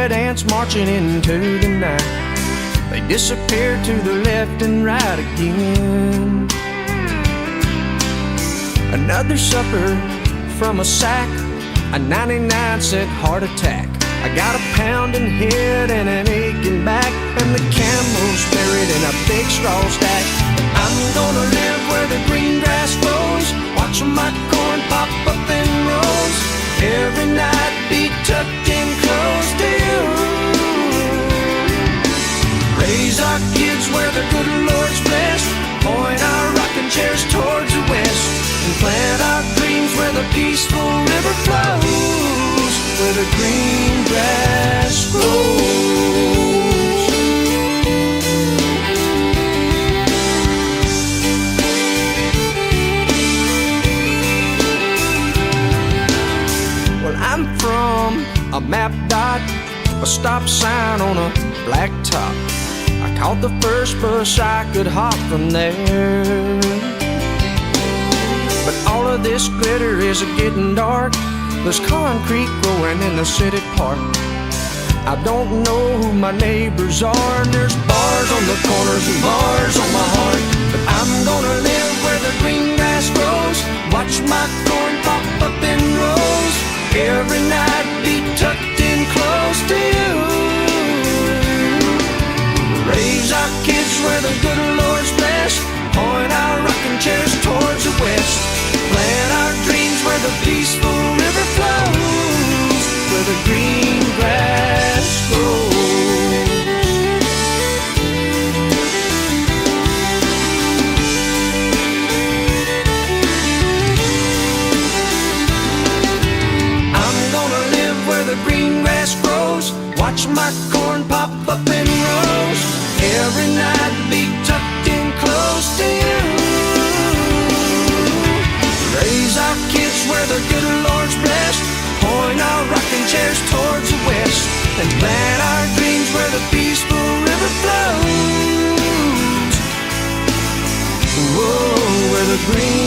red ants marching into the night. They disappear to the left and right again. Another supper from a sack, a 99-cent heart attack. I got a pounding head and an aching back, and the camel's buried in a big straw stack. I'm gonna live where the green grass grows, watching my corn pop up in rows. Every night be tucked in close to you. Raise our kids where the good Lord's blessed, point our rocking chairs towards the west, and plant our dreams where the peaceful river flows, where the green grass grows. Well, I'm from a map dot, a stop sign on a black top. I caught the first bus I could hop from there. But all of this glitter is getting dark. There's concrete growing in the city park. I don't know who my neighbors are, and there's bars on the corners and bars on my heart. But I'm gonna live where the green grass grows, watch my corn pop up in rows. Every night be tucked in close to you. Raise our kids where the good Lord's blessed, point our rocking chairs towards the west, plant our dreams where the peaceful river flows, where the green grass grows. I'm gonna live where the green grass grows, watch my corn pop up in rows. Every night be tucked in close to you. Raise our kids where the good Lord's blessed, point our rocking chairs towards the west, and plant our dreams where the peaceful river flows. Whoa, where the green